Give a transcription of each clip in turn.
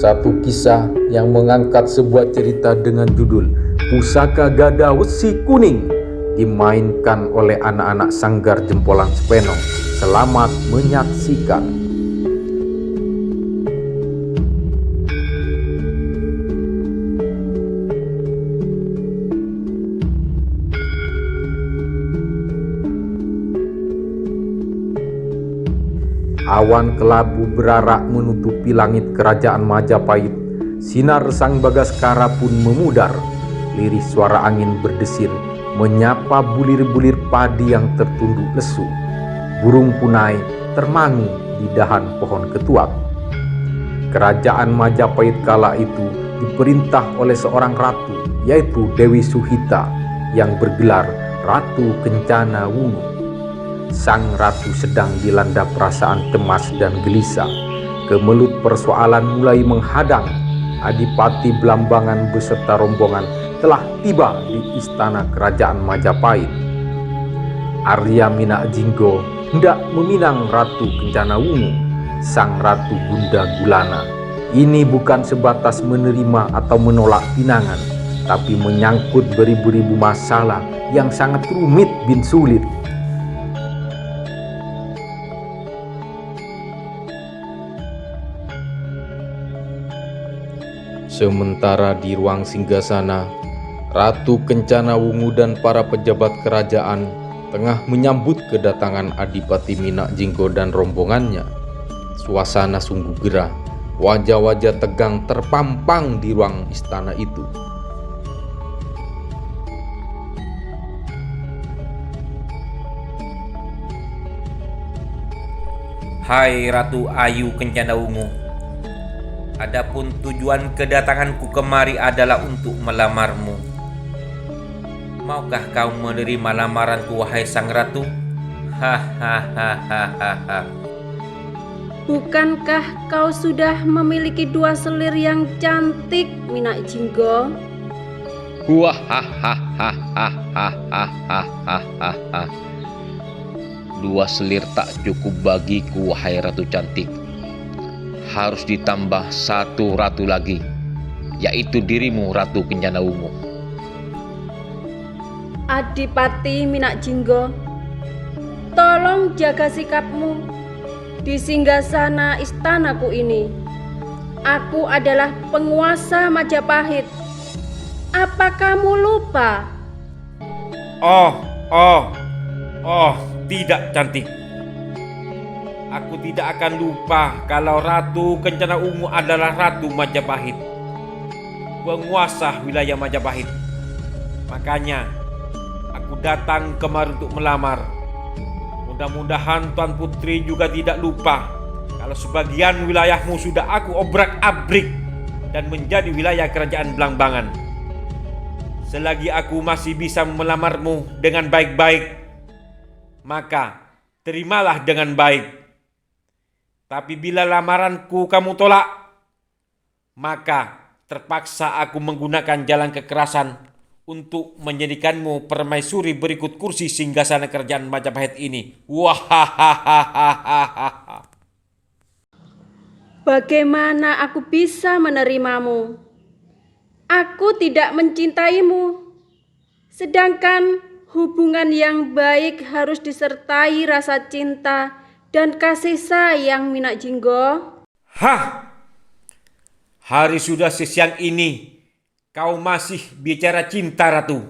Satu kisah yang mengangkat sebuah cerita dengan judul Pusaka Gada Wesi Kuning dimainkan oleh anak-anak Sanggar Jempolan Sepenong. Selamat menyaksikan. Awan kelabu berarak menutupi langit kerajaan Majapahit. Sinar sang Bagaskara pun memudar. Lirih suara angin berdesir menyapa bulir-bulir padi yang tertunduk lesu. Burung punai termangu di dahan pohon ketuak. Kerajaan Majapahit kala itu diperintah oleh seorang ratu, yaitu Dewi Suhita yang bergelar Ratu Kencana Wungu. Sang ratu sedang dilanda perasaan cemas dan gelisah. Kemelut persoalan mulai menghadang. Adipati Blambangan beserta rombongan telah tiba di istana kerajaan Majapahit. Arya Minak Jinggo hendak meminang Ratu Kencana Wungu, sang Ratu Gunda Gulana. Ini bukan sebatas menerima atau menolak pinangan, tapi menyangkut beribu-ribu masalah yang sangat rumit bin sulit. Sementara di ruang singgasana, Ratu Kencana Wungu dan para pejabat kerajaan tengah menyambut kedatangan Adipati Minak Jinggo dan rombongannya. Suasana sungguh gerah, wajah-wajah tegang terpampang di ruang istana itu. Hai Ratu Ayu Kencana Wungu, adapun tujuan kedatanganku kemari adalah untuk melamarmu. Maukah kau menerima lamaranku, wahai sang ratu? Hahaha. Bukankah kau sudah memiliki dua selir yang cantik, Minak Jinggo? Hahaha. Dua selir tak cukup bagiku, wahai ratu cantik. Harus ditambah satu ratu lagi, yaitu dirimu, Ratu Kencana Wungu. Adipati Minak Jinggo, tolong jaga sikapmu di singgasana istanaku ini. Aku adalah penguasa Majapahit. Apa kamu lupa? Tidak, cantik. Aku tidak akan lupa kalau Ratu Kencana Wungu adalah Ratu Majapahit, penguasa wilayah Majapahit. Makanya aku datang kemari untuk melamar. Mudah-mudahan Tuan Putri juga tidak lupa kalau sebagian wilayahmu sudah aku obrak-abrik dan menjadi wilayah kerajaan Blambangan. Selagi aku masih bisa melamarmu dengan baik-baik, maka terimalah dengan baik. Tapi bila lamaranku kamu tolak, maka terpaksa aku menggunakan jalan kekerasan untuk menjadikanmu permaisuri berikut kursi singgasana kerajaan Majapahit ini. Wahahaha. Bagaimana aku bisa menerimamu? Aku tidak mencintaimu. Sedangkan hubungan yang baik harus disertai rasa cinta dan kasih sayang, Minak Jinggo. Hari sudah sesiang ini kau masih bicara cinta, Ratu.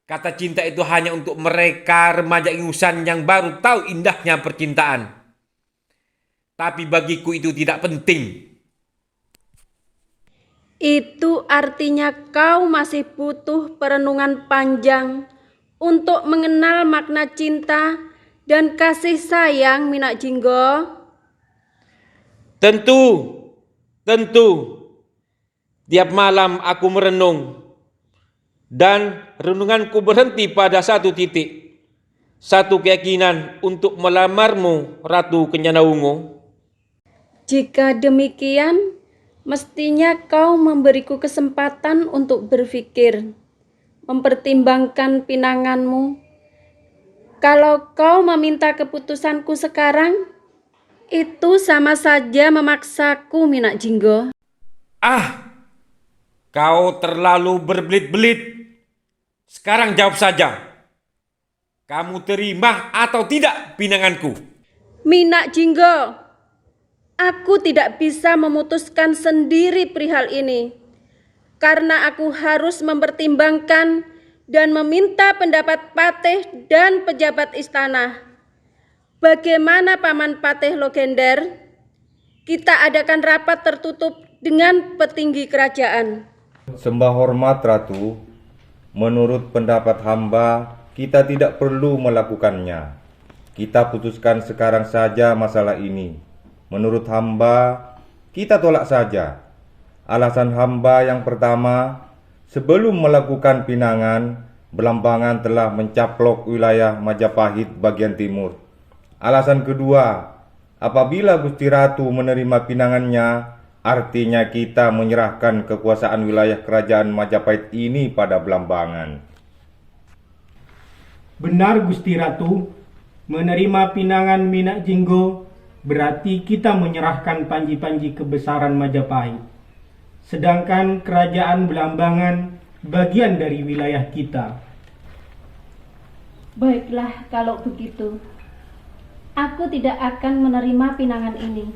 Kata cinta itu hanya untuk mereka remaja ingusan yang baru tahu indahnya percintaan. Tapi bagiku itu tidak penting. Itu artinya kau masih butuh perenungan panjang untuk mengenal makna cinta dan kasih sayang, Minak Jinggo. Tentu. Tiap malam aku merenung, dan renunganku berhenti pada satu titik. Satu keyakinan untuk melamarmu, Ratu Kencana Wungu. Jika demikian, mestinya kau memberiku kesempatan untuk berpikir, mempertimbangkan pinanganmu. Kalau kau meminta keputusanku sekarang, Itu sama saja memaksaku, Minak Jinggo. Ah, kau terlalu berbelit-belit. Sekarang jawab saja. Kamu terima atau tidak pinanganku? Minak Jinggo, aku tidak bisa memutuskan sendiri perihal ini. Karena aku harus mempertimbangkan dan meminta pendapat Patih dan pejabat istana. Bagaimana Paman Patih Logender? Kita adakan rapat tertutup dengan petinggi kerajaan. Sembah hormat Ratu, menurut pendapat hamba, kita tidak perlu melakukannya. Kita putuskan sekarang saja masalah ini. Menurut hamba, kita tolak saja. Alasan hamba yang pertama, sebelum melakukan pinangan, Belambangan telah mencaplok wilayah Majapahit bagian timur. Alasan kedua, apabila Gusti Ratu menerima pinangannya, artinya kita menyerahkan kekuasaan wilayah kerajaan Majapahit ini pada Belambangan. Benar Gusti Ratu, menerima pinangan Minak Jinggo berarti kita menyerahkan panji-panji kebesaran Majapahit. Sedangkan kerajaan Belambangan bagian dari wilayah kita. Baiklah kalau begitu. Aku tidak akan menerima pinangan ini.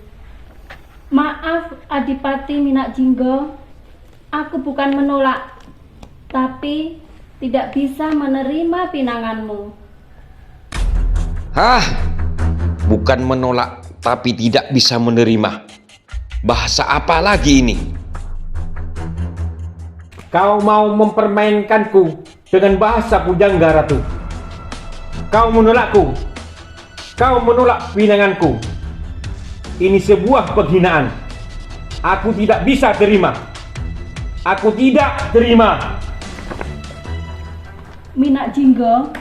Maaf Adipati Minak Jinggo, aku bukan menolak, tapi tidak bisa menerima pinanganmu. Bukan menolak tapi tidak bisa menerima. Bahasa apa lagi ini? Kau mau mempermainkanku dengan bahasa pujangga, Ratu. Kau menolakku. Kau menolak pinanganku. Ini sebuah penghinaan. Aku tidak bisa terima. Aku tidak terima. Minak Jinggo,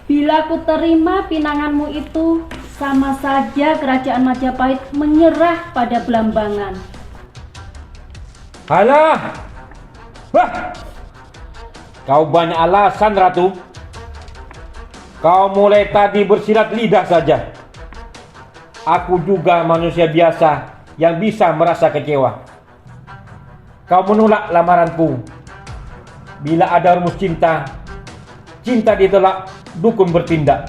bila ku terima pinanganmu itu, sama saja kerajaan Majapahit menyerah pada Belambangan. Alah! Wah! Kau banyak alasan, Ratu. Kau mulai tadi bersilat lidah saja. Aku juga manusia biasa yang bisa merasa kecewa. Kau menolak lamaranku. Bila ada rumus cinta, cinta ditolak, dukun bertindak.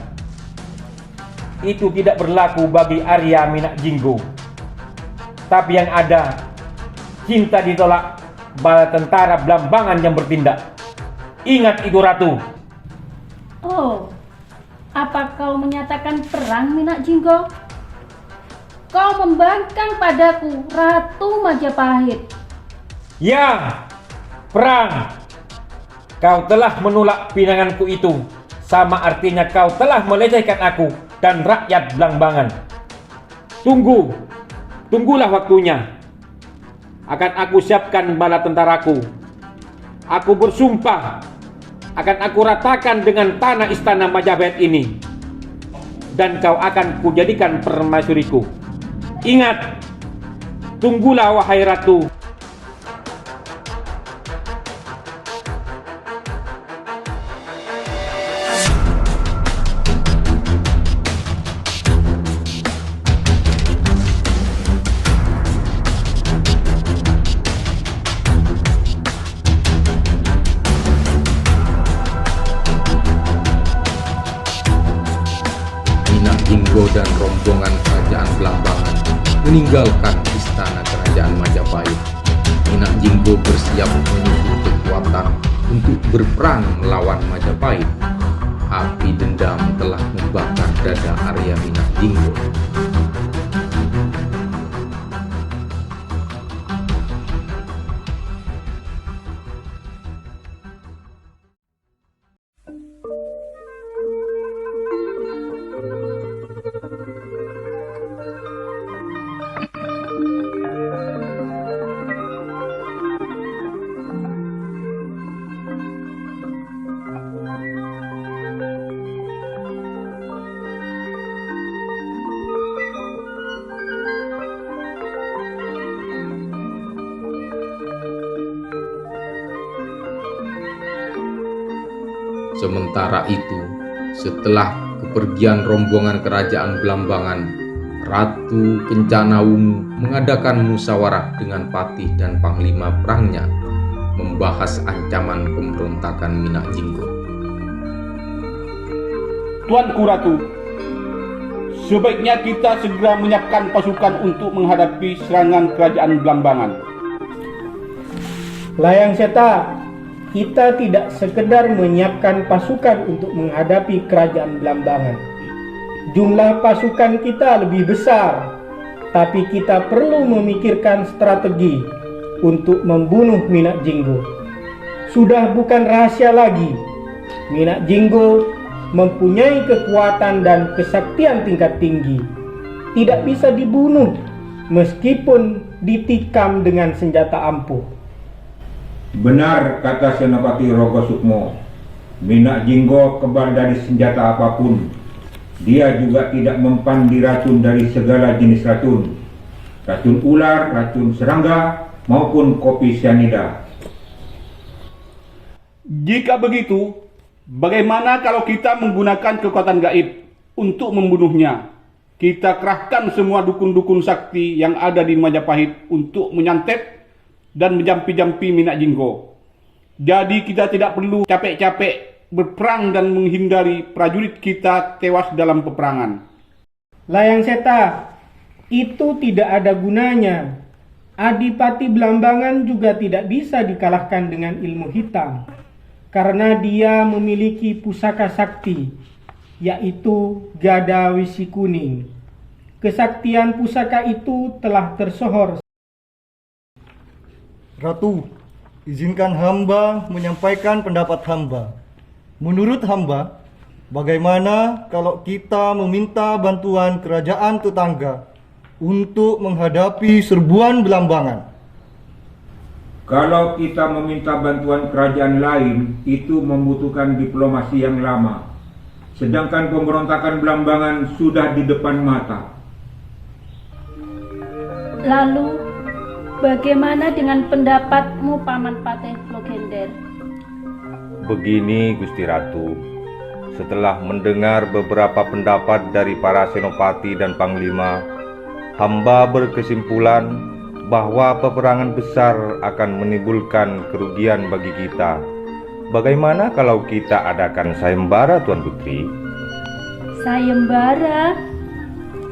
Itu tidak berlaku bagi Arya Minak Jinggo. Tapi yang ada, cinta ditolak, bala tentara Belambangan yang bertindak. Ingat itu, Ratu. Oh, apa kau menyatakan perang, Minak Jinggo? Kau membangkang padaku, Ratu Majapahit. Ya, perang. Kau telah menolak pinanganku itu. Sama artinya kau telah melecehkan aku dan rakyat Belambangan. Tunggulah waktunya. Akan aku siapkan bala tentaraku. Aku bersumpah akan aku ratakan dengan tanah istana Majapahit ini. Dan kau akan kujadikan permaisuriku. Ingat, tunggulah wahai Ratu. Minak Jinggo dan rombongan kerajaan Belambangan meninggalkan istana kerajaan Majapahit. Minak Jinggo bersiap menyusun kekuatan untuk berperang melawan Majapahit. Api dendam telah membakar dada Arya Minak Jinggo. Sementara itu, setelah kepergian rombongan kerajaan Belambangan, Ratu Kencana Ungu mengadakan musyawarah dengan patih dan panglima perangnya, membahas ancaman pemberontakan Minak Jinggo. Tuanku Ratu, sebaiknya kita segera menyiapkan pasukan untuk menghadapi serangan kerajaan Belambangan. Layang Seta, kita tidak sekedar menyiapkan pasukan untuk menghadapi kerajaan Belambangan. Jumlah pasukan kita lebih besar, tapi kita perlu memikirkan strategi untuk membunuh Minak Jinggo. Sudah bukan rahasia lagi, Minak Jinggo mempunyai kekuatan dan kesaktian tingkat tinggi. Tidak bisa dibunuh meskipun ditikam dengan senjata ampuh. Benar kata Senopati Rogo Sukmo, Minak Jinggo kebal dari senjata apapun. Dia juga tidak mempan diracun dari segala jenis racun. Racun ular, racun serangga, maupun kopi sianida. Jika begitu, bagaimana kalau kita menggunakan kekuatan gaib untuk membunuhnya? Kita kerahkan semua dukun-dukun sakti yang ada di Majapahit untuk menyantet dan menjampi-jampi Minak Jinggo. Jadi kita tidak perlu capek-capek berperang dan menghindari prajurit kita tewas dalam peperangan. Layang Seta, itu tidak ada gunanya. Adipati Belambangan juga tidak bisa dikalahkan dengan ilmu hitam, karena dia memiliki pusaka sakti, yaitu Gada Wisi Kuning. Kesaktian pusaka itu telah tersohor. Ratu, izinkan hamba menyampaikan pendapat hamba. Menurut hamba, bagaimana kalau kita meminta bantuan kerajaan tetangga untuk menghadapi serbuan Belambangan? Kalau kita meminta bantuan kerajaan lain, itu membutuhkan diplomasi yang lama. Sedangkan pemberontakan Belambangan sudah di depan mata. Lalu, bagaimana dengan pendapatmu, Paman Patih Logender? Begini Gusti Ratu, setelah mendengar beberapa pendapat dari para senopati dan panglima, hamba berkesimpulan bahwa peperangan besar akan menimbulkan kerugian bagi kita. Bagaimana kalau kita adakan sayembara, Tuan Putri? Sayembara?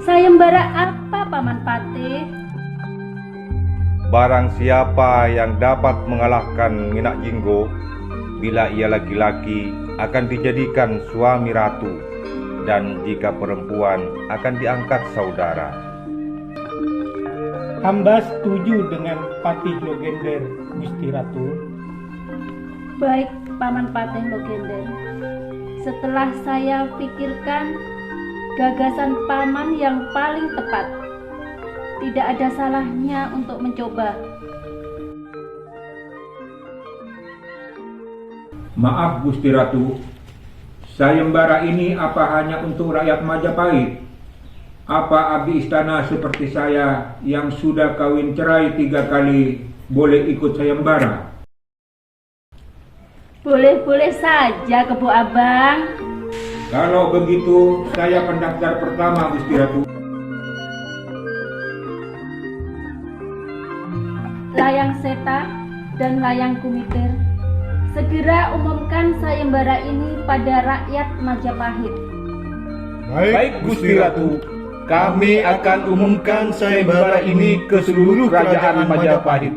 Sayembara apa, Paman Patih? Barang siapa yang dapat mengalahkan Minak Jinggo, bila ia laki-laki akan dijadikan suami ratu, dan jika perempuan akan diangkat saudara. Hamba setuju dengan Patih Logender, Gusti Ratu. Baik, Paman Patih Logender. Setelah saya pikirkan, gagasan Paman yang paling tepat. Tidak ada salahnya untuk mencoba. Maaf Gusti Ratu, sayembara ini apa hanya untuk rakyat Majapahit? Apa abdi istana seperti saya yang sudah kawin cerai 3 kali boleh ikut sayembara? Boleh-boleh saja, Kebo Abang. Kalau begitu, saya pendaftar pertama Gusti Ratu. Layang Seta dan Layang Kumiter, segera umumkan sayembara ini pada rakyat Majapahit. Baik Gusti Ratu, kami akan umumkan sayembara ini ke seluruh kerajaan Majapahit.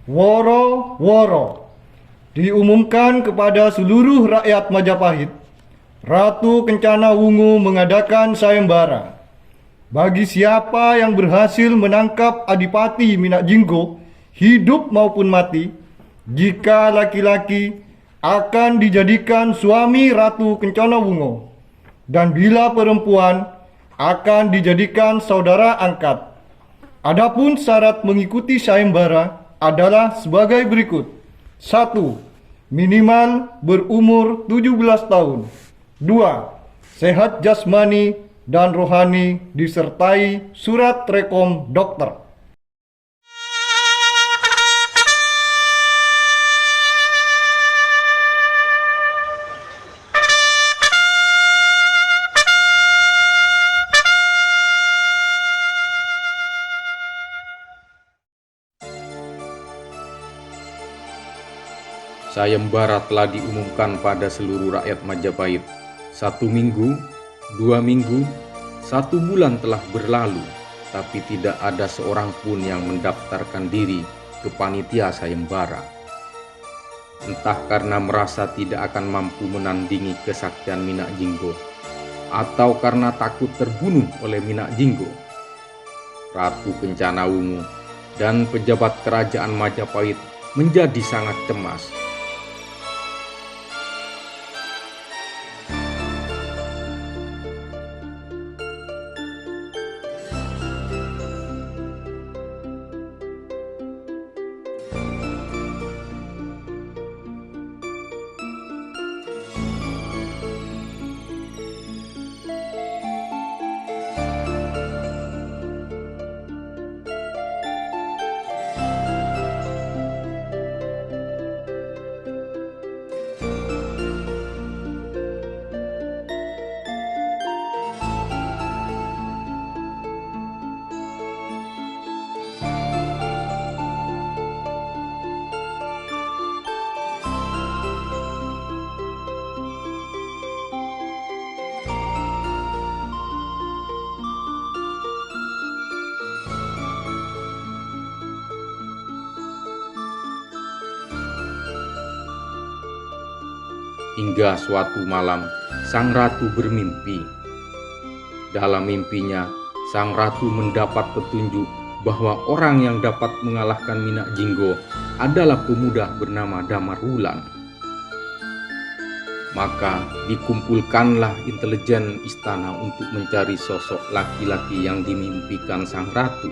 Woro-woro. Diumumkan kepada seluruh rakyat Majapahit, Ratu Kencana Wungu mengadakan sayembara. Bagi siapa yang berhasil menangkap Adipati Minak Jinggo, hidup maupun mati, jika laki-laki akan dijadikan suami Ratu Kencana Wungu, dan bila perempuan akan dijadikan saudara angkat. Adapun syarat mengikuti sayembara adalah sebagai berikut. 1. Minimal berumur 17 tahun. 2. Sehat jasmani dan rohani disertai surat rekom dokter. Sayembara telah diumumkan pada seluruh rakyat Majapahit. 1 minggu, 2 minggu, 1 bulan telah berlalu, tapi tidak ada seorang pun yang mendaftarkan diri ke panitia sayembara. Entah karena merasa tidak akan mampu menandingi kesaktian Minak Jinggo, atau karena takut terbunuh oleh Minak Jinggo, Ratu Kencana Wungu dan pejabat kerajaan Majapahit menjadi sangat cemas. Hingga suatu malam, sang ratu bermimpi. Dalam mimpinya, sang ratu mendapat petunjuk bahwa orang yang dapat mengalahkan Minak Jinggo adalah pemuda bernama Damar Wulan. Maka dikumpulkanlah intelijen istana untuk mencari sosok laki-laki yang dimimpikan sang ratu.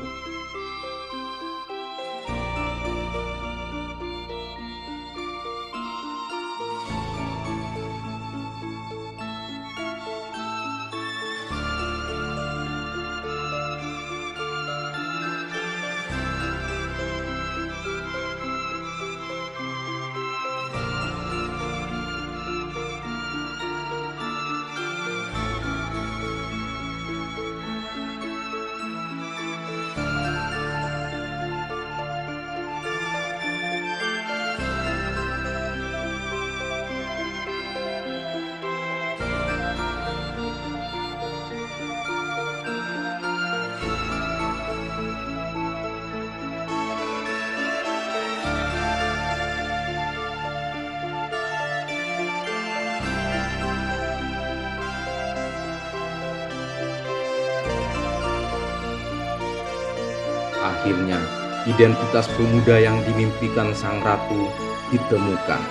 Akhirnya, identitas pemuda yang dimimpikan sang ratu ditemukan.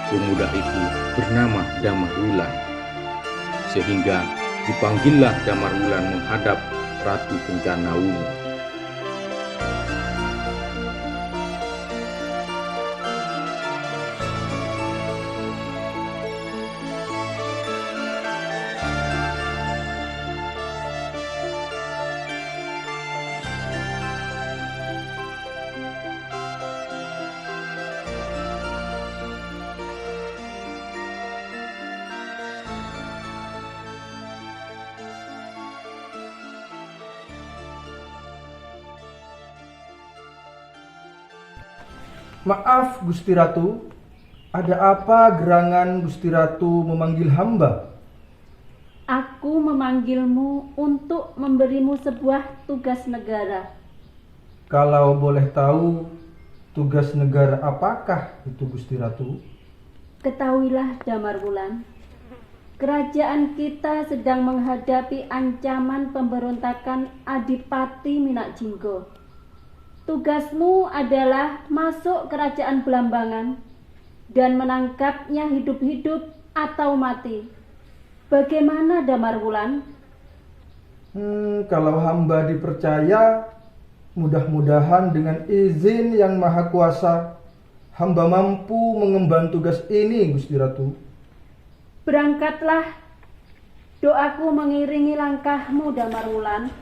Pemuda itu bernama Damar Wulan. Sehingga dipanggillah Damar Wulan menghadap Ratu Kencana Wungu. Maaf Gusti Ratu, ada apa gerangan Gusti Ratu memanggil hamba? Aku memanggilmu untuk memberimu sebuah tugas negara. Kalau boleh tahu, tugas negara apakah itu Gusti Ratu? Ketahuilah Damarwulan, kerajaan kita sedang menghadapi ancaman pemberontakan Adipati Minak Jinggo. Tugasmu adalah masuk kerajaan Belambangan dan menangkapnya hidup-hidup atau mati. Bagaimana Damarwulan? Kalau hamba dipercaya, mudah-mudahan dengan izin yang maha kuasa, hamba mampu mengemban tugas ini, Gusti Ratu. Berangkatlah, doaku mengiringi langkahmu Damarwulan.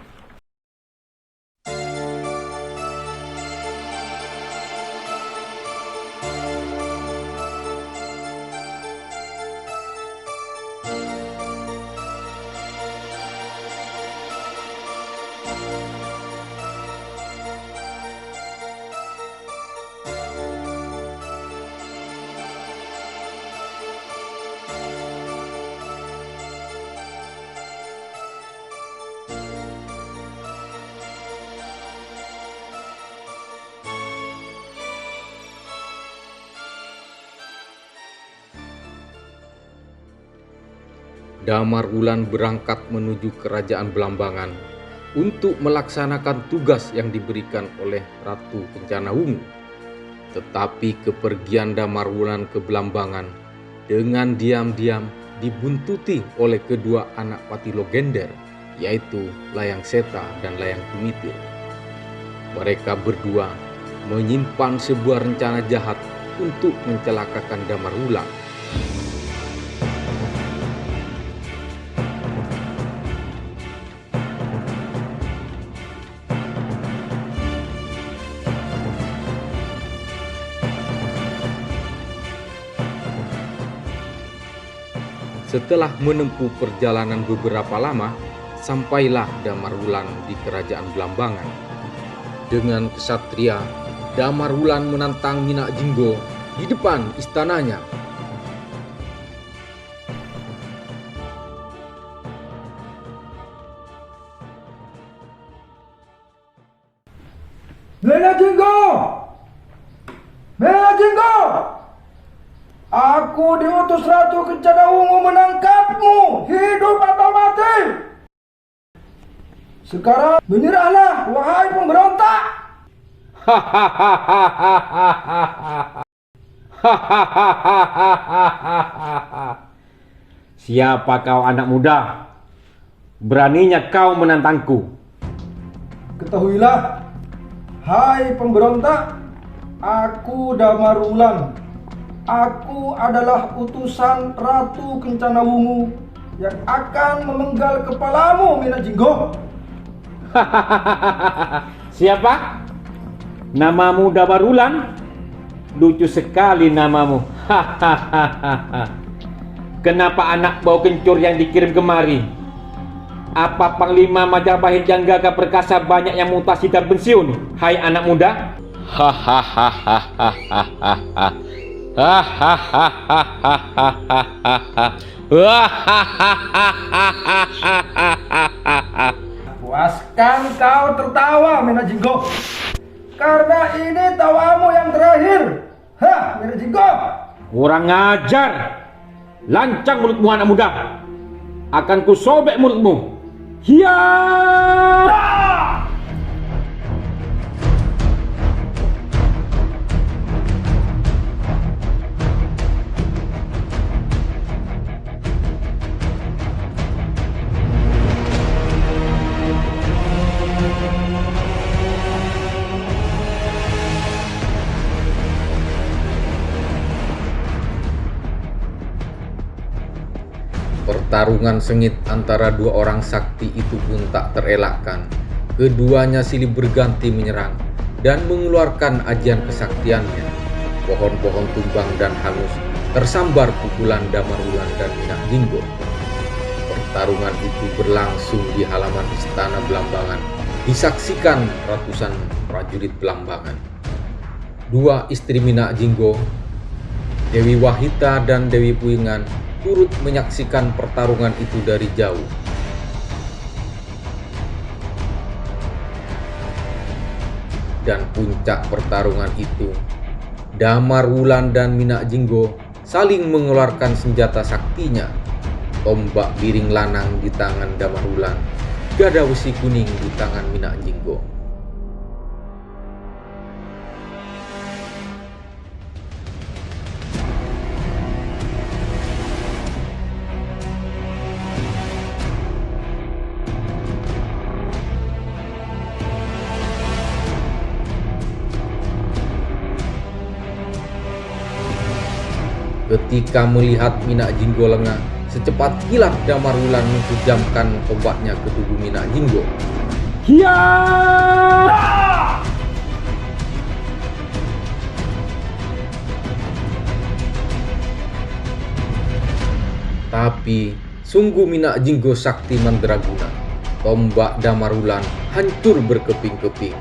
Damarwulan berangkat menuju kerajaan Belambangan untuk melaksanakan tugas yang diberikan oleh Ratu Kencana Wungu. Tetapi kepergian Damarwulan ke Belambangan dengan diam-diam dibuntuti oleh kedua anak Patilo Gender, yaitu Layang Seta dan Layang Tumitir. Mereka berdua menyimpan sebuah rencana jahat untuk mencelakakan Damarwulan. Setelah menempuh perjalanan beberapa lama, sampailah Damarwulan di kerajaan Belambangan. Dengan kesatria, Damarwulan menantang Minak Jinggo di depan istananya. Minak Jinggo! Minak Jinggo! Aku diutus Ratu Kencana Wungu menangkapmu, hidup atau mati. Sekarang menyerahlah, wahai pemberontak. Siapa kau anak muda? Beraninya kau menantangku? Ketahuilah, hai pemberontak, aku Damarwulan. Aku adalah utusan Ratu Kencana Wungu yang akan memenggal kepalamu, Minak Jinggo. Siapa? Namamu Damarwulan? Lucu sekali namamu. Kenapa anak bau kencur yang dikirim kemari? Apa Panglima Majapahit yang gagah perkasa banyak yang mutasi dan pensiun? Hai anak muda. Puaskan kau tertawa, Minak Jinggo, karena ini tawamu yang terakhir. Minak Jinggo. Kurang ajar. Lancang mulutmu anak muda. Akan kusobek mulutmu. Hiya! Pertarungan sengit antara dua orang sakti itu pun tak terelakkan. Keduanya silih berganti menyerang dan mengeluarkan ajian kesaktiannya. Pohon-pohon tumbang dan hangus tersambar pukulan Damarwulan dan Minak Jinggo. Pertarungan itu berlangsung di halaman istana Belambangan, disaksikan ratusan prajurit Belambangan. Dua istri Minak Jinggo, Dewi Wahita dan Dewi Puingan, turut menyaksikan pertarungan itu dari jauh. Dan puncak pertarungan itu, Damar Wulan dan Minak Jinggo saling mengeluarkan senjata saktinya. Tombak biring lanang di tangan Damar Wulan, gada besi kuning di tangan Minak Jinggo. Ketika melihat Minak Jinggo lengah, secepat kilat Damar Wulan menghujamkan tombaknya ke tubuh Minak Jinggo. Tapi sungguh Minak Jinggo sakti mandraguna. Tombak Damar Wulan hancur berkeping-keping.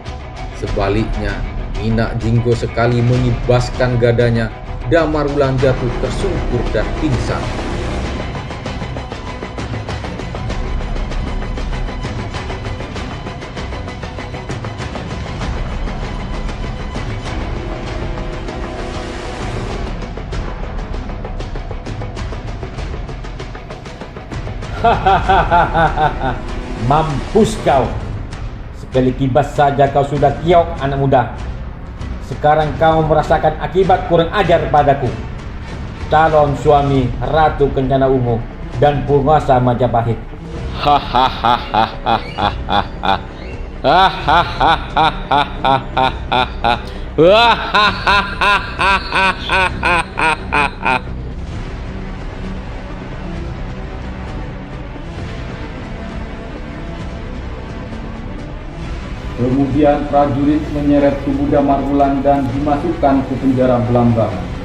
Sebaliknya, Minak Jinggo sekali mengibaskan gadanya, Damar Wulan jatuh tersungkur dan pingsan. Mampus kau. Sekali kibas saja kau sudah kiok, anak muda. Sekarang kau merasakan akibat kurang ajar padaku. Calon suami Ratu Kencana Ungu dan penguasa Majapahit. Kemudian prajurit menyeret tubuh Damar Wulan dan dimasukkan ke penjara Belambangan.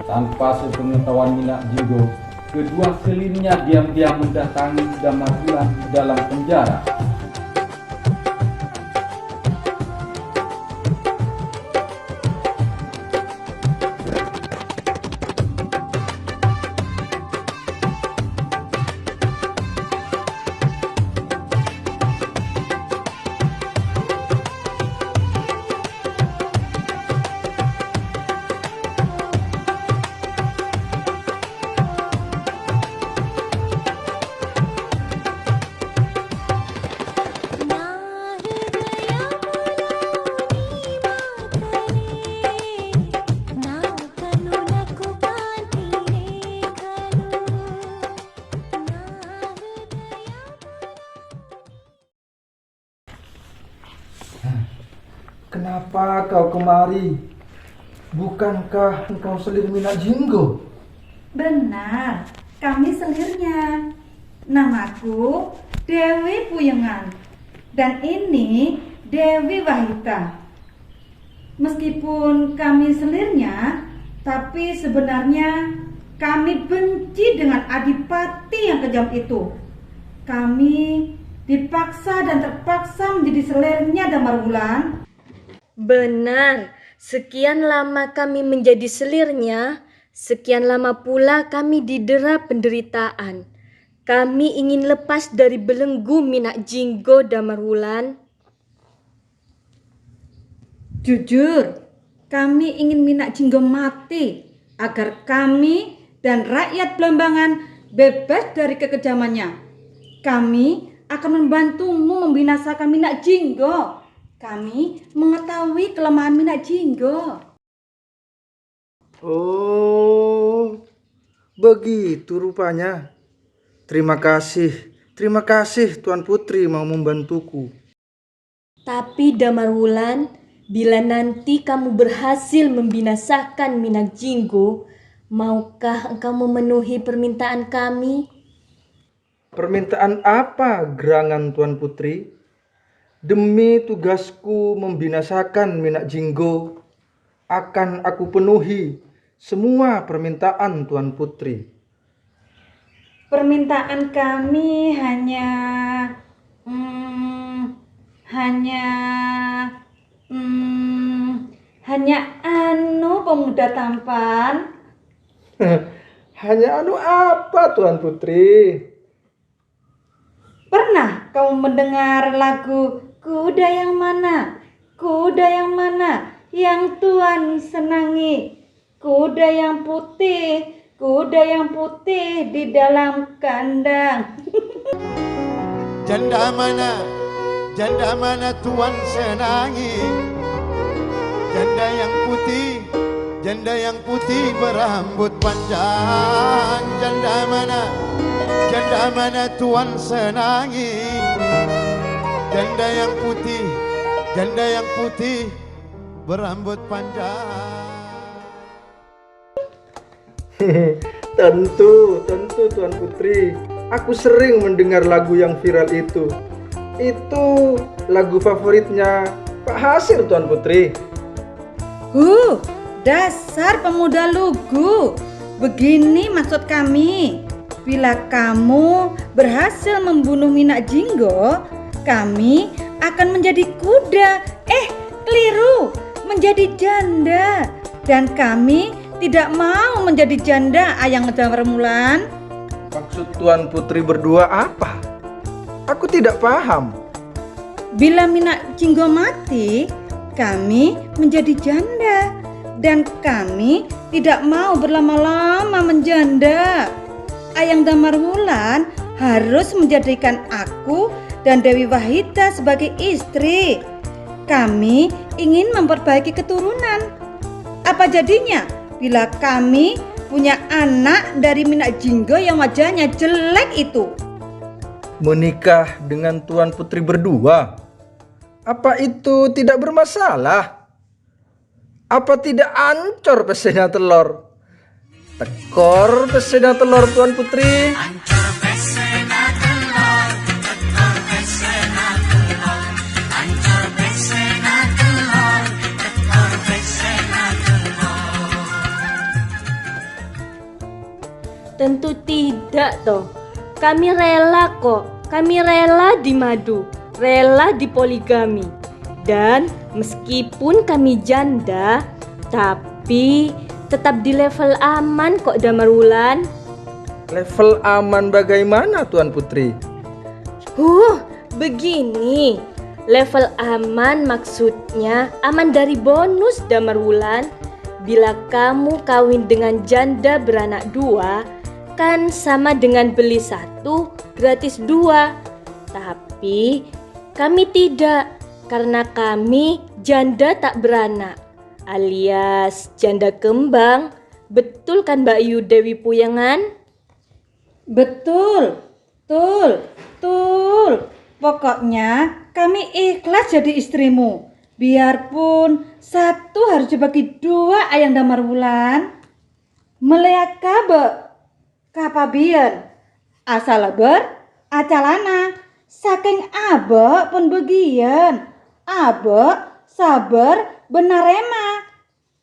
Tanpa sepengetahuan Minak Jinggo, kedua selinnya diam-diam mendatangi Damar Wulan di dalam penjara. Kenapa kau kemari? Bukankah engkau selir Minak Jinggo? Benar, kami selirnya. Namaku Dewi Puyengan. Dan ini Dewi Wahita. Meskipun kami selirnya, tapi sebenarnya kami benci dengan adipati yang kejam itu. Kami dipaksa dan terpaksa menjadi selirnya Damar Wulan. Benar, sekian lama kami menjadi selirnya, sekian lama pula kami didera penderitaan. Kami ingin lepas dari belenggu Minak Jinggo Damar Wulan. Jujur, kami ingin Minak Jinggo mati agar kami dan rakyat Belambangan bebas dari kekejamannya. Kami akan membantumu membinasakan Minak Jinggo. Kami mengetahui kelemahan Minak Jinggo. Oh, begitu rupanya. Terima kasih Tuan Putri mau membantuku. Tapi Damar Wulan, bila nanti kamu berhasil membinasakan Minak Jinggo, maukah engkau memenuhi permintaan kami? Permintaan apa gerangan Tuan Putri? Demi tugasku membinasakan Minak Jinggo, akan aku penuhi semua permintaan Tuan Putri. Permintaan kami hanya pemuda tampan. Hanya apa Tuan Putri? Pernah kamu mendengar lagu Kuda yang mana? Kuda yang mana yang Tuan senangi? Kuda yang putih di dalam kandang. Janda mana Tuan senangi? Janda yang putih berambut panjang. Janda mana Tuan senangi? Janda yang putih berambut panjang. Tentu Tuan Putri. Aku sering mendengar lagu yang viral itu. Itu lagu favoritnya Pak Hasir, Tuan Putri. Dasar pemuda lugu. Begini maksud kami. Bila kamu berhasil membunuh Minak Jinggo, kami akan menjadi kuda. Keliru, menjadi janda. Dan kami tidak mau menjadi janda, Ayang Damarwulan. Maksud Tuan Putri berdua apa? Aku tidak paham. Bila Minak Jinggo mati, kami menjadi janda. Dan kami tidak mau berlama-lama menjanda. Ayang Damarwulan harus menjadikan aku dan Dewi Wahida sebagai istri. Kami ingin memperbaiki keturunan. Apa jadinya bila kami punya anak dari Minak Jinggo yang wajahnya jelek itu? Menikah dengan Tuan Putri berdua? Apa itu tidak bermasalah? Apa tidak ancur pesena telur? Tekor pesena telur Tuan Putri. Ancur pesena telur, tekor pesena telur. Ancur pesena telur, tekor pesena telur. Tentu tidak toh. Kami rela kok. Kami rela dimadu, rela dipoligami. Dan meskipun kami janda, tapi tetap di level aman kok Damarwulan. Level aman bagaimana Tuan Putri? Begini. Level aman maksudnya aman dari bonus Damarwulan. Bila kamu kawin dengan janda beranak 2, kan sama dengan beli 1 gratis 2. Tapi kami tidak, karena kami janda tak beranak, alias janda kembang. Betul kan Mbak Yu Dewi Puyangan? Betul. Pokoknya kami ikhlas jadi istrimu. Biarpun 1 harus dibagi 2, Ayang Damarwulan. Melihat kapabian asal ber acalana saking abe pun begian. Abe sabar benarema.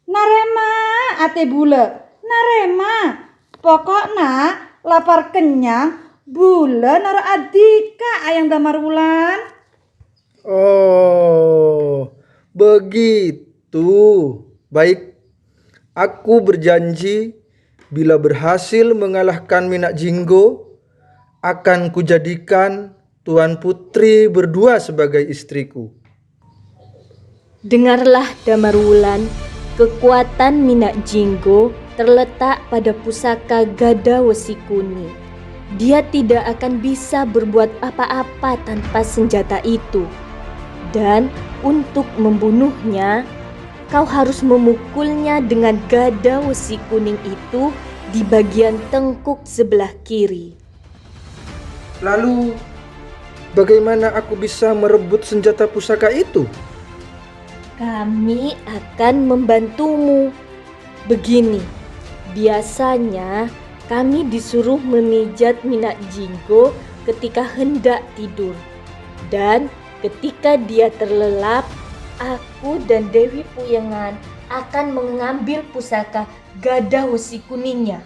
Narema ate bule. Narema. Pokoknya lapar kenyang bule naro adika Ayang Damarwulan. Oh, begitu. Baik, aku berjanji bila berhasil mengalahkan Minak Jinggo, akan kujadikan Tuan Putri berdua sebagai istriku. Dengarlah Damarwulan, kekuatan Minak Jinggo terletak pada pusaka Gada Wesi Kuning. Dia tidak akan bisa berbuat apa-apa tanpa senjata itu. Dan untuk membunuhnya, kau harus memukulnya dengan Gada Wesi Kuning itu di bagian tengkuk sebelah kiri. Lalu, bagaimana aku bisa merebut senjata pusaka itu? Kami akan membantumu. Begini, biasanya kami disuruh memijat Minak Jinggo ketika hendak tidur. Dan ketika dia terlelap, aku dan Dewi Puyengan akan mengambil pusaka gada besi kuningnya.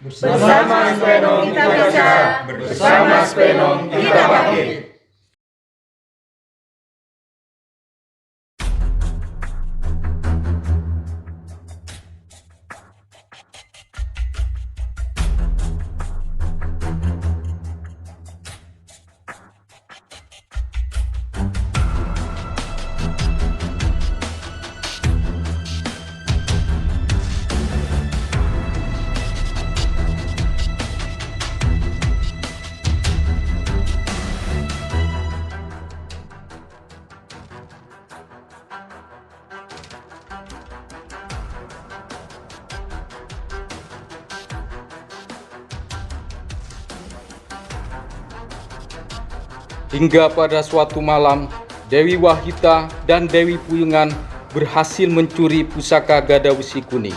Bersama Spenong kita bisa, bersama Spenong kita bangkit. Hingga pada suatu malam, Dewi Wahita dan Dewi Puyengan berhasil mencuri pusaka gada besi kuning.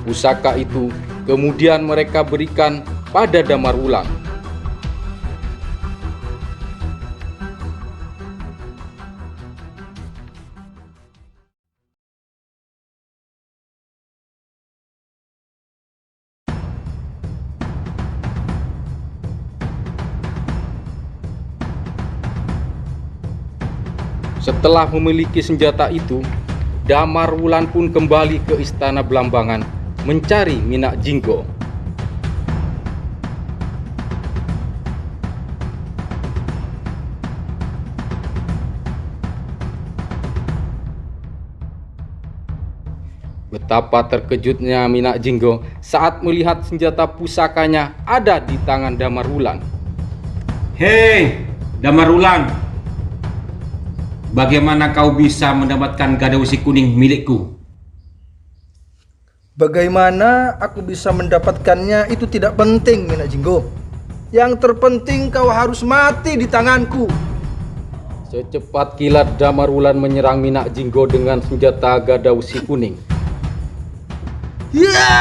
Pusaka itu kemudian mereka berikan pada Damarwulan. Setelah memiliki senjata itu, Damarwulan pun kembali ke istana Belambangan mencari Minak Jinggo. Betapa terkejutnya Minak Jinggo saat melihat senjata pusakanya ada di tangan Damarwulan. Hei, Damarwulan, bagaimana kau bisa mendapatkan gada besi kuning milikku? Bagaimana aku bisa mendapatkannya itu tidak penting, Minak Jinggo. Yang terpenting kau harus mati di tanganku. Secepat kilat Damarwulan menyerang Minak Jinggo dengan senjata gada besi kuning. Ya!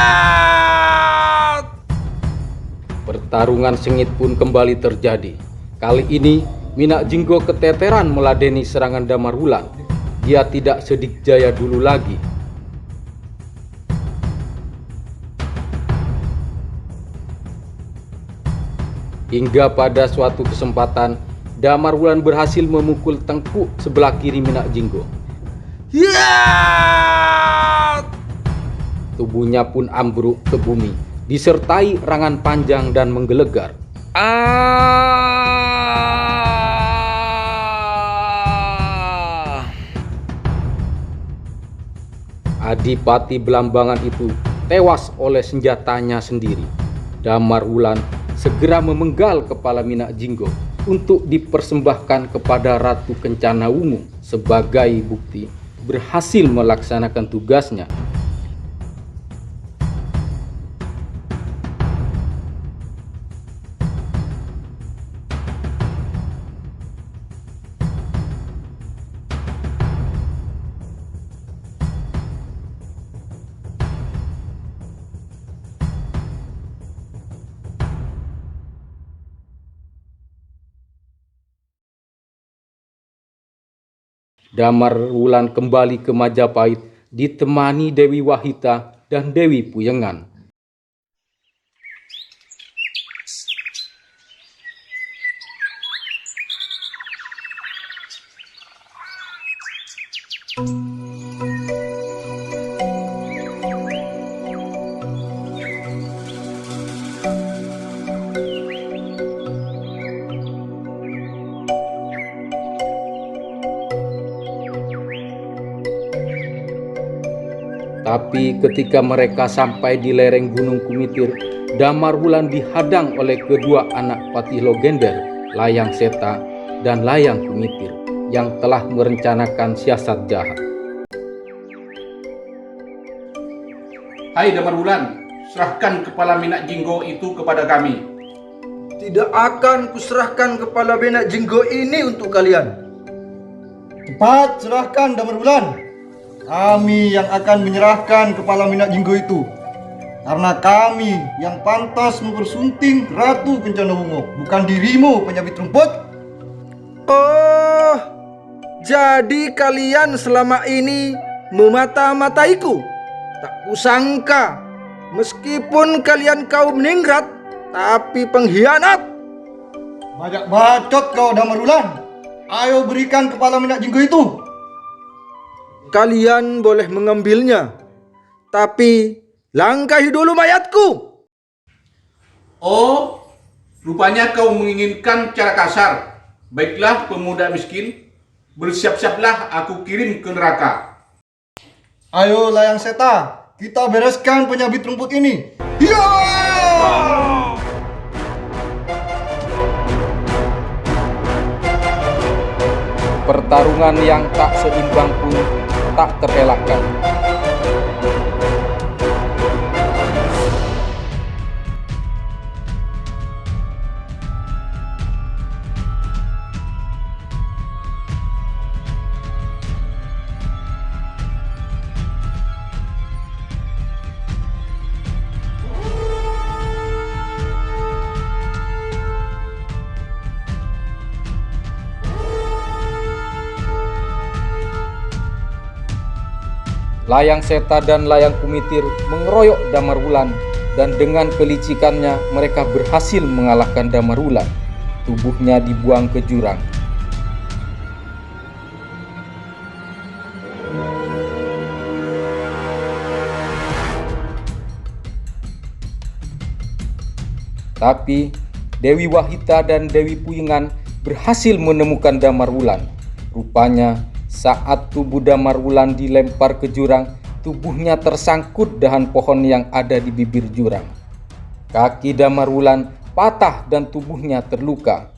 Pertarungan sengit pun kembali terjadi. Kali ini Minak Jinggo keteteran meladeni serangan Damarwulan. Dia tidak sedikjaya dulu lagi. Hingga pada suatu kesempatan, Damarwulan berhasil memukul tengkuk sebelah kiri Minak Jinggo. Ya! Tubuhnya pun ambruk ke bumi, disertai rangan panjang dan menggelegar. Adipati Belambangan itu tewas oleh senjatanya sendiri. Damarwulan segera memenggal kepala Minak Jinggo untuk dipersembahkan kepada Ratu Kencana Wungu sebagai bukti berhasil melaksanakan tugasnya. Damarwulan kembali ke Majapahit ditemani Dewi Wahita dan Dewi Puyengan. Tapi ketika mereka sampai di lereng Gunung Kumitir, Damarwulan dihadang oleh kedua anak patih Logender, Layang Seta dan Layang Kumitir, yang telah merencanakan siasat jahat. Hai Damarwulan, serahkan kepala Minak Jinggo itu kepada kami. Tidak akan kuserahkan kepala Minak Jinggo ini untuk kalian. Cepat serahkan Damarwulan. Kami yang akan menyerahkan kepala Minak Jinggo itu. Karena kami yang pantas mempersunting Ratu Kencanawungo, bukan dirimu penyabit rumput. Oh, jadi kalian selama ini memata-mataiku. Tak kusangka, meskipun kalian kaum ningrat, tapi pengkhianat. Banyak bacot kau Damarwulan. Ayo berikan kepala Minak Jinggo itu. Kalian boleh mengambilnya, tapi langkahi dulu mayatku. Oh, rupanya kau menginginkan cara kasar. Baiklah pemuda miskin, bersiap-siaplah aku kirim ke neraka. Ayo Layang Seta, kita bereskan penyabit rumput ini. Hiya! Pertarungan yang tak seimbang pun tak terelakkan. Layang Seta dan Layang Kumitir mengeroyok Damarwulan, dan dengan kelicikannya mereka berhasil mengalahkan Damarwulan. Tubuhnya dibuang ke jurang. Tapi Dewi Wahita dan Dewi Puyingan berhasil menemukan Damarwulan. Rupanya saat tubuh Damarwulan dilempar ke jurang, tubuhnya tersangkut dahan pohon yang ada di bibir jurang. Kaki Damarwulan patah dan tubuhnya terluka.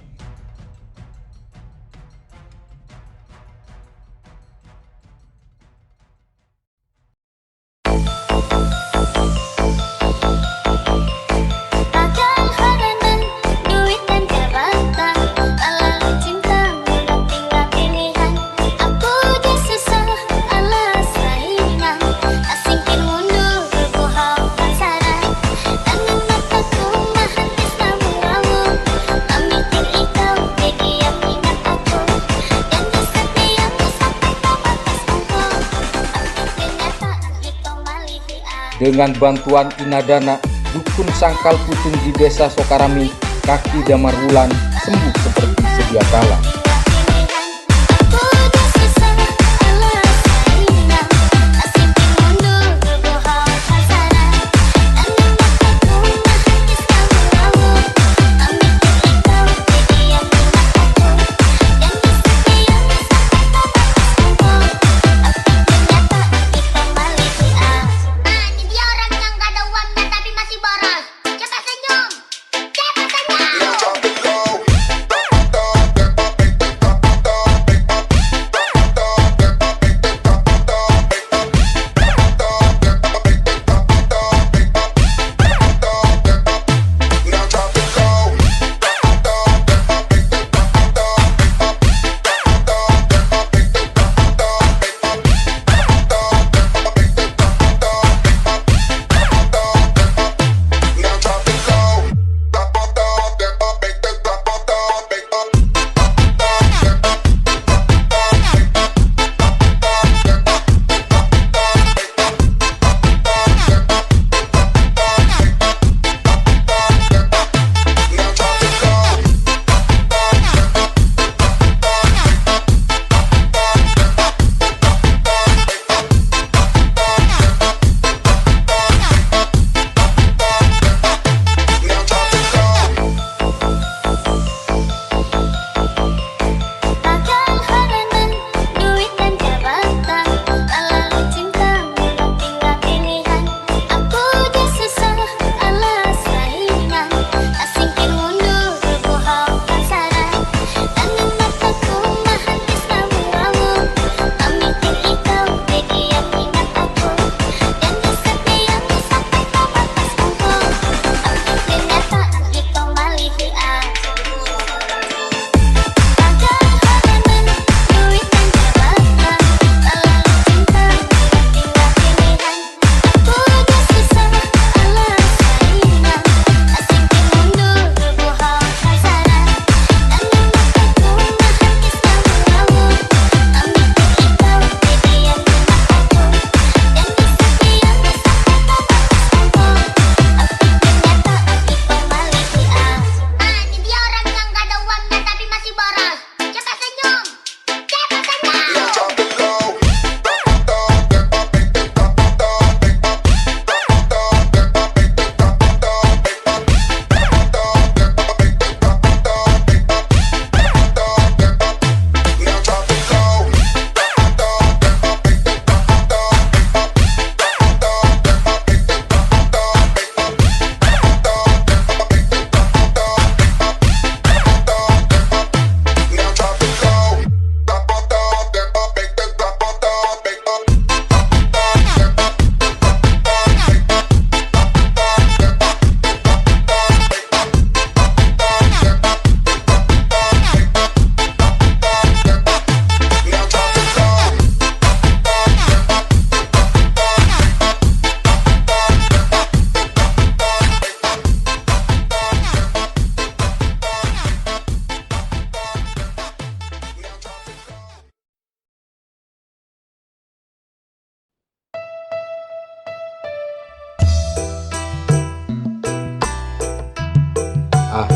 Dengan bantuan Inadana, dukun sangkal pucung di desa Sokarami, kaki Damarwulan sembuh seperti sedia kala.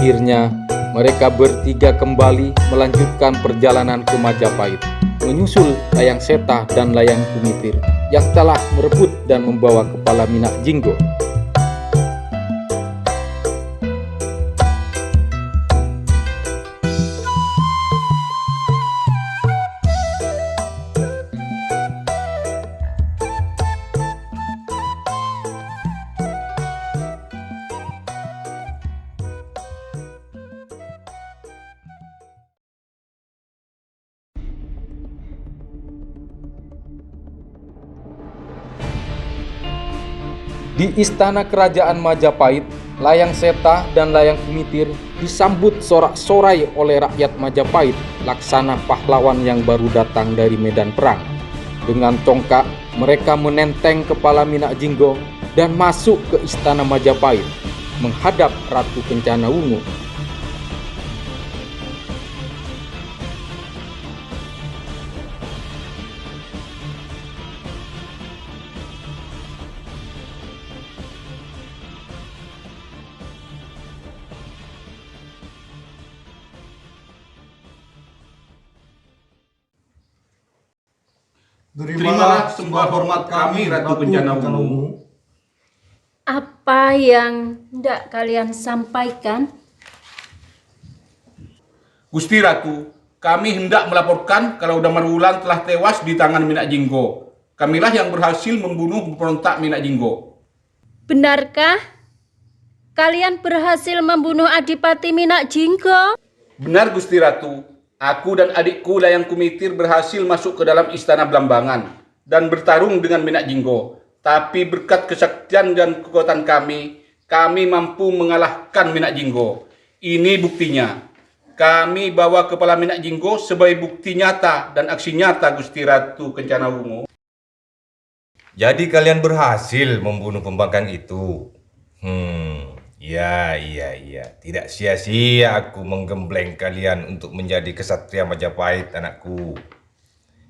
Akhirnya mereka bertiga kembali melanjutkan perjalanan ke Majapahit, menyusul Layang Seta dan Layang Kumitir yang telah merebut dan membawa kepala Minak Jinggo. Di istana kerajaan Majapahit, Layang Seta dan Layang Kumitir disambut sorak-sorai oleh rakyat Majapahit, laksana pahlawan yang baru datang dari medan perang. Dengan tongkat, mereka menenteng kepala Minak Jinggo dan masuk ke istana Majapahit, menghadap Ratu Kencana Wungu. Terimalah sembah hormat kami, Ratu Kencana Wungu. Apa yang hendak kalian sampaikan? Gusti Ratu, kami hendak melaporkan kalau Damar Wulan telah tewas di tangan Minak Jinggo. Kamilah yang berhasil membunuh pemberontak Minak Jinggo. Benarkah kalian berhasil membunuh Adipati Minak Jinggo? Benar, Gusti Ratu. Aku dan adikku Layang Kumitir berhasil masuk ke dalam istana Blambangan dan bertarung dengan Minak Jinggo. Tapi berkat kesaktian dan kekuatan kami mampu mengalahkan Minak Jinggo. Ini buktinya. Kami bawa kepala Minak Jinggo sebagai bukti nyata dan aksi nyata, Gusti Ratu Kencana Wungu. Jadi kalian berhasil membunuh pembangkang itu. Ya. Tidak sia-sia aku menggembleng kalian untuk menjadi kesatria Majapahit, anakku.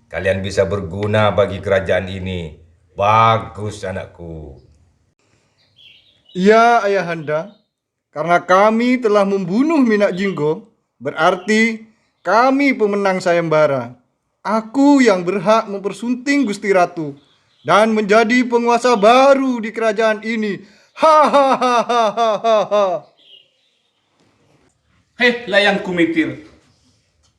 Kalian bisa berguna bagi kerajaan ini. Bagus, anakku. Ya, Ayahanda. Karena kami telah membunuh Minak Jinggo, berarti kami pemenang sayembara. Aku yang berhak mempersunting Gusti Ratu dan menjadi penguasa baru di kerajaan ini. Hahaha. Hei Layang Kumitir,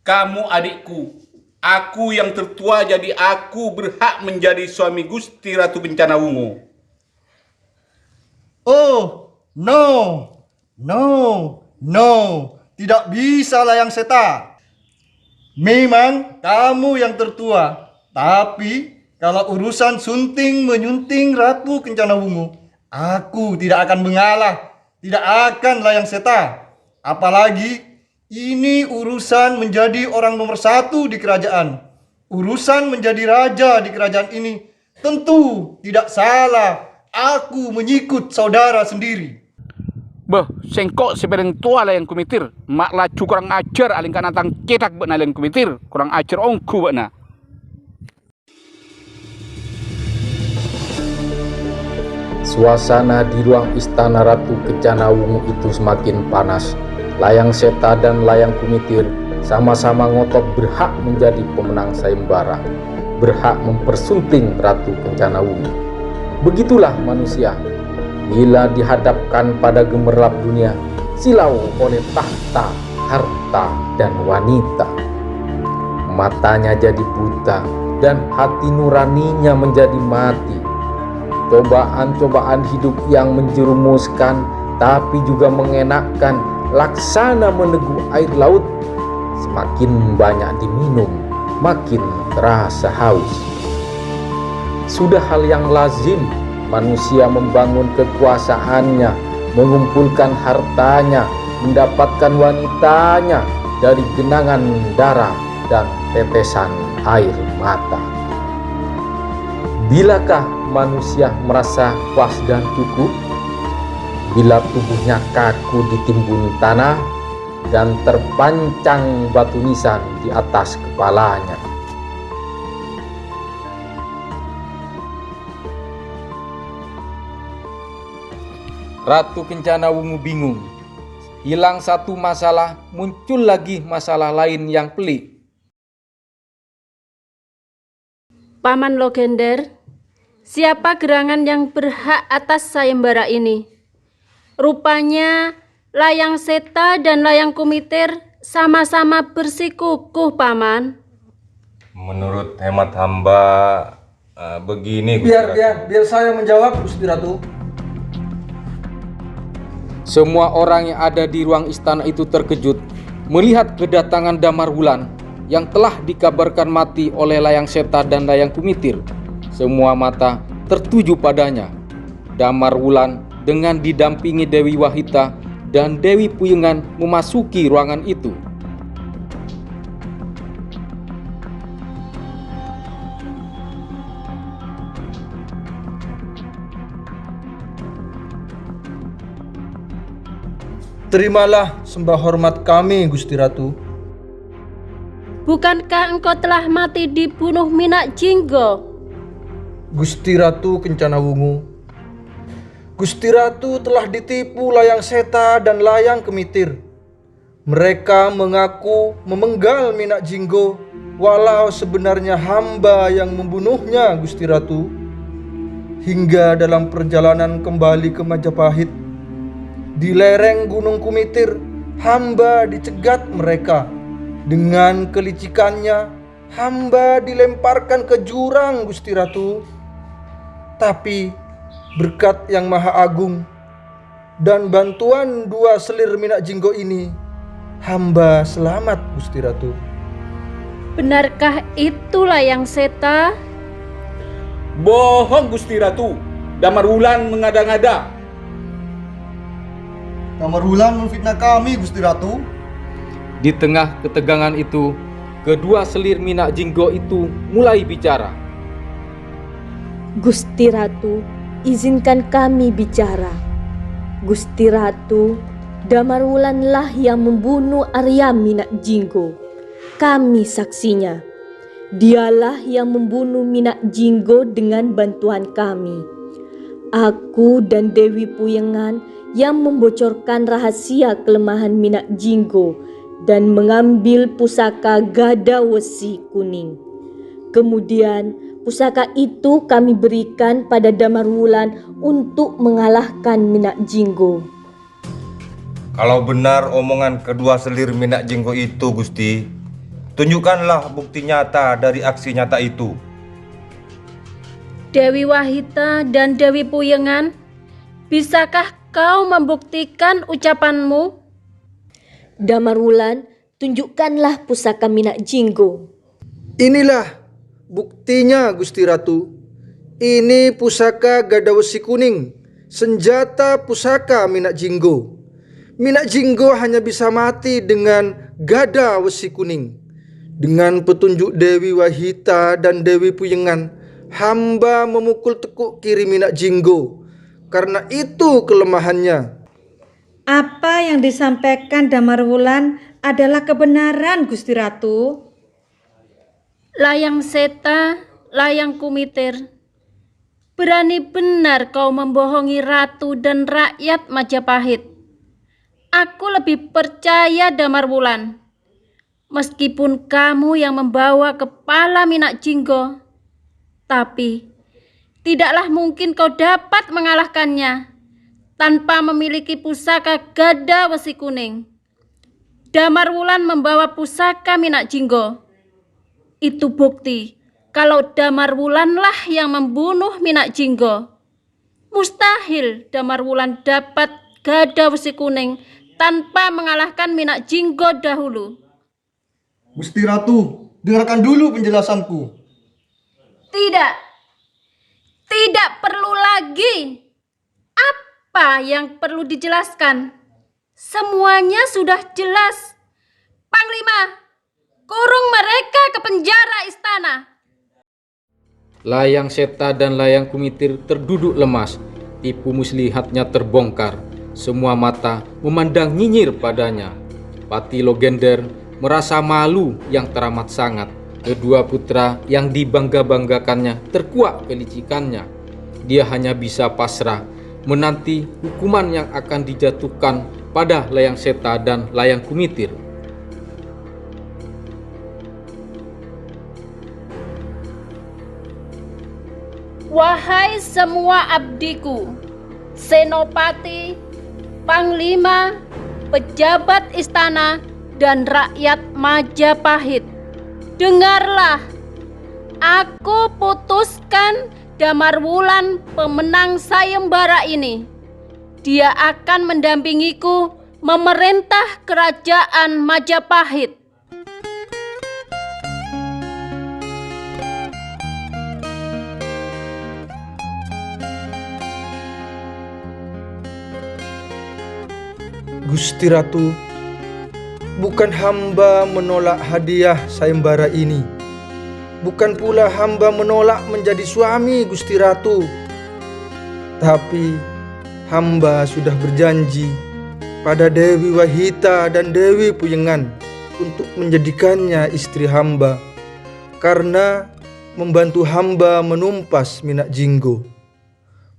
kamu adikku. Aku yang tertua, jadi aku berhak menjadi suami Gusti Ratu Kencana Wungu. Oh, no. Tidak bisa, Layang Seta. Memang kamu yang tertua, tapi kalau urusan sunting menyunting Ratu Kencana Wungu, aku tidak akan mengalah. Tidak akan, Layang Seta. Apalagi ini urusan menjadi orang nomor 1 di kerajaan. Urusan menjadi raja di kerajaan ini. Tentu tidak salah aku menyikut saudara sendiri. Beh, sengkok sebenarnya tua Layang Kumitir. Mak lacu kurang ajar alingkan antang cetak benar Layang Kumitir. Kurang ajar ongku benar. Suasana di ruang istana Ratu Kencana Wungu itu semakin panas. Layang Seta dan Layang Kumitir sama-sama ngotot berhak menjadi pemenang sayembara, berhak mempersunting Ratu Kencana Wungu. Begitulah manusia, bila dihadapkan pada gemerlap dunia, silau oleh tahta, harta, dan wanita. Matanya jadi buta dan hati nuraninya menjadi mati. Cobaan-cobaan hidup yang menjerumuskan tapi juga mengenakkan, laksana meneguk air laut. Semakin banyak diminum, makin terasa haus. Sudah hal yang lazim manusia membangun kekuasaannya, mengumpulkan hartanya, mendapatkan wanitanya dari genangan darah dan tetesan air mata. Bilakah manusia merasa puas dan cukup? Bila tubuhnya kaku ditimbun tanah dan terpancang batu nisan di atas kepalanya. Ratu Kencana Wungu bingung. Hilang satu masalah, muncul lagi masalah lain yang pelik. Paman Logender, siapa gerangan yang berhak atas sayembara ini? Rupanya Layang Seta dan Layang Kumitir sama-sama bersikukuh, Paman. Menurut hemat hamba begini Gusti Ratu. Biar saya menjawab, Gusti Ratu. Semua orang yang ada di ruang istana itu terkejut melihat kedatangan Damar Wulan yang telah dikabarkan mati oleh Layang Seta dan Layang Kumitir. Semua mata tertuju padanya. Damar Wulan dengan didampingi Dewi Wahita dan Dewi Puyengan memasuki ruangan itu. Terimalah sembah hormat kami, Gusti Ratu. Bukankah engkau telah mati dibunuh Minak Jinggo? Gusti Ratu Kencana Wungu, Gusti Ratu telah ditipu Layang Seta dan Layang Kumitir. Mereka mengaku memenggal Minak Jinggo, walau sebenarnya hamba yang membunuhnya, Gusti Ratu. Hingga dalam perjalanan kembali ke Majapahit, di lereng Gunung Kumitir, hamba dicegat mereka. Dengan kelicikannya, hamba dilemparkan ke jurang, Gusti Ratu. Tapi berkat Yang Maha Agung dan bantuan 2 selir Minak Jinggo ini, hamba selamat, Gusti Ratu. Benarkah itu Layang Seta? Bohong Gusti Ratu. Damar Wulan mengada-ngada. Damar Wulan memfitnah kami, Gusti Ratu. Di tengah ketegangan itu, kedua selir Minak Jinggo itu mulai bicara. Gusti Ratu, izinkan kami bicara. Gusti Ratu, Damar Wulanlah yang membunuh Arya Minak Jinggo. Kami saksinya. Dialah yang membunuh Minak Jinggo dengan bantuan kami. Aku dan Dewi Puyengan yang membocorkan rahasia kelemahan Minak Jinggo dan mengambil pusaka Gada Wesi Kuning. Kemudian pusaka itu kami berikan pada Damar Wulan untuk mengalahkan Minak Jinggo. Kalau benar omongan kedua selir Minak Jinggo itu, Gusti, tunjukkanlah bukti nyata dari aksi nyata itu. Dewi Wahita dan Dewi Puyengan, bisakah kau membuktikan ucapanmu? Damar Wulan, tunjukkanlah pusaka Minak Jinggo. Inilah buktinya, Gusti Ratu. Ini pusaka Gada Wesi Kuning, senjata pusaka Minak Jinggo. Minak Jinggo hanya bisa mati dengan Gada Wesi Kuning. Dengan petunjuk Dewi Wahita dan Dewi Puyengan, hamba memukul tekuk kiri Minak Jinggo. Karena itu kelemahannya. Apa yang disampaikan Damar Wulan adalah kebenaran, Gusti Ratu. Layang Seta, Layang Kumitir, berani benar kau membohongi ratu dan rakyat Majapahit. Aku lebih percaya Damar Wulan. Meskipun kamu yang membawa kepala Minak Jinggo, tapi tidaklah mungkin kau dapat mengalahkannya tanpa memiliki pusaka Gada Wesi Kuning. Damar Wulan membawa pusaka Minak Jinggo. Itu bukti kalau Damar Wulanlah yang membunuh Minak Jinggo. Mustahil Damar Wulan dapat Gada Wesi Kuning tanpa mengalahkan Minak Jinggo dahulu. Gusti Ratu, dengarkan dulu penjelasanku. Tidak perlu lagi. Apa yang perlu dijelaskan? Semuanya sudah jelas. Panglima, kurung mereka ke penjara istana. Layang Seta dan Layang Kumitir terduduk lemas. Tipu muslihatnya terbongkar. Semua mata memandang nyinyir padanya. Pati Logender merasa malu yang teramat sangat. Kedua putra yang dibangga-banggakannya terkuak kelicikannya. Dia hanya bisa pasrah menanti hukuman yang akan dijatuhkan kepada layang seta dan layang kumitir. Wahai semua abdiku, senopati, panglima, pejabat istana, dan rakyat Majapahit, dengarlah, aku putuskan Damarwulan pemenang sayembara ini. Dia akan mendampingiku memerintah kerajaan Majapahit. Gusti Ratu, bukan hamba menolak hadiah sayembara ini. Bukan pula hamba menolak menjadi suami Gusti Ratu. Tapi hamba sudah berjanji pada Dewi Wahita dan Dewi Puyengan untuk menjadikannya istri hamba, karena membantu hamba menumpas Minak Jinggo.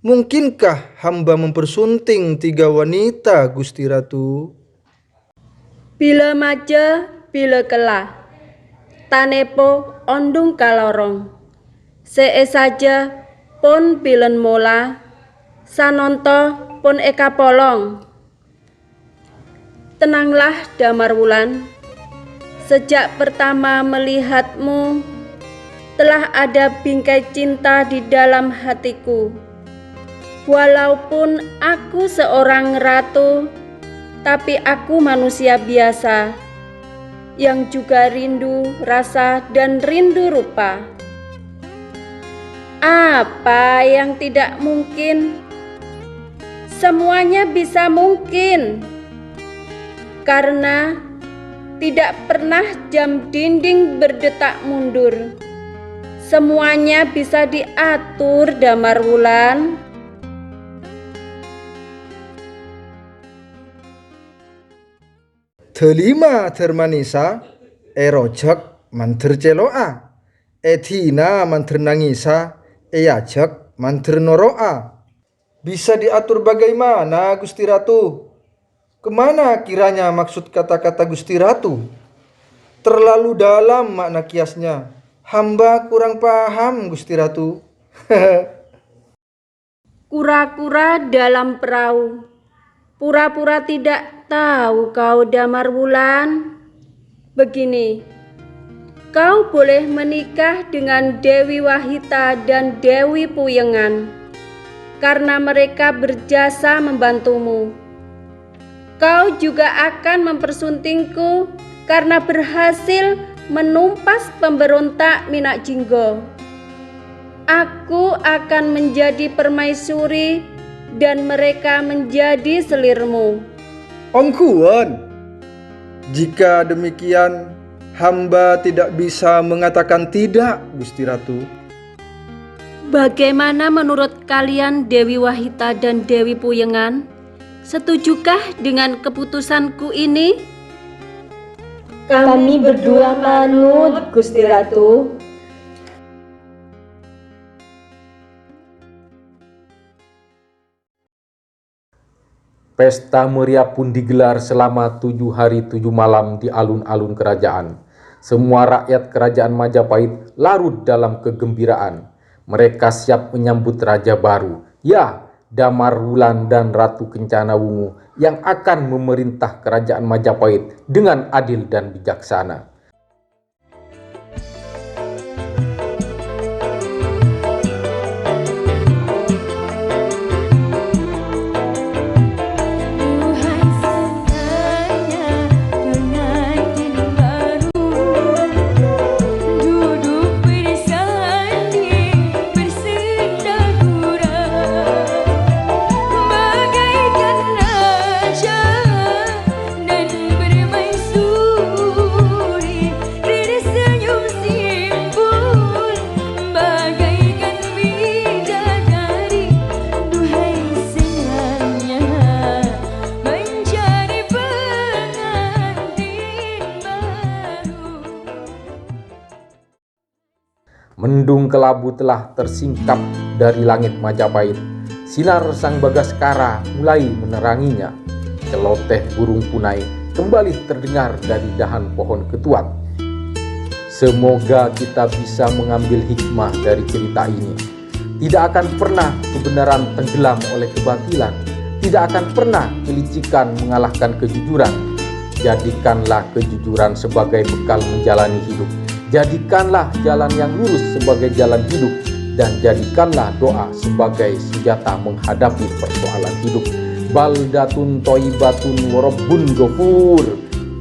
Mungkinkah hamba mempersunting 3 wanita, Gusti Ratu? Bila maja, bila kelah, tanepo ondung kalorong. See saja pun bilen mola, sanonto pun eka polong. Tenanglah Damarwulan, sejak pertama melihatmu, telah ada bingkai cinta di dalam hatiku. Walaupun aku seorang ratu, tapi aku manusia biasa yang juga rindu rasa dan rindu rupa. Apa yang tidak mungkin? Semuanya bisa mungkin, karena tidak pernah jam dinding berdetak mundur. Semuanya bisa diatur, Damarwulan. Telima termanisa, erojak manter celoa, etina manter nangisa, eyajak manter noroa. Bisa diatur bagaimana, Gusti Ratu? Kemana kiranya maksud kata-kata Gusti Ratu? Terlalu dalam makna kiasnya. Hamba kurang paham, Gusti Ratu. Kura-kura dalam perahu, pura-pura tidak tahu kau, Damarwulan. Begini, kau boleh menikah dengan Dewi Wahita dan Dewi Puyengan karena mereka berjasa membantumu. Kau juga akan mempersuntingku karena berhasil menumpas pemberontak Minak Jinggo. Aku akan menjadi permaisuri dan mereka menjadi selirmu. Om Kuon, jika demikian hamba tidak bisa mengatakan tidak, Gusti Ratu. Bagaimana menurut kalian Dewi Wahita dan Dewi Puyengan? Setujukah dengan keputusanku ini? Kami berdua manut, Gusti Ratu. Pesta meriah pun digelar selama 7 hari 7 malam di alun-alun kerajaan. Semua rakyat kerajaan Majapahit larut dalam kegembiraan. Mereka siap menyambut raja baru, ya, Damarwulan dan Ratu Kencana Wungu yang akan memerintah kerajaan Majapahit dengan adil dan bijaksana. Mendung kelabu telah tersingkap dari langit Majapahit. Sinar sang Bagaskara mulai meneranginya. Celoteh burung punai kembali terdengar dari dahan pohon ketuat. Semoga kita bisa mengambil hikmah dari cerita ini. Tidak akan pernah kebenaran tenggelam oleh kebatilan. Tidak akan pernah kelicikan mengalahkan kejujuran. Jadikanlah kejujuran sebagai bekal menjalani hidup. Jadikanlah jalan yang lurus sebagai jalan hidup. Dan jadikanlah doa sebagai senjata menghadapi persoalan hidup. Baldatun toibatun warabbun ghafur.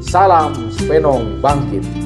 Salam Spenong bangkit.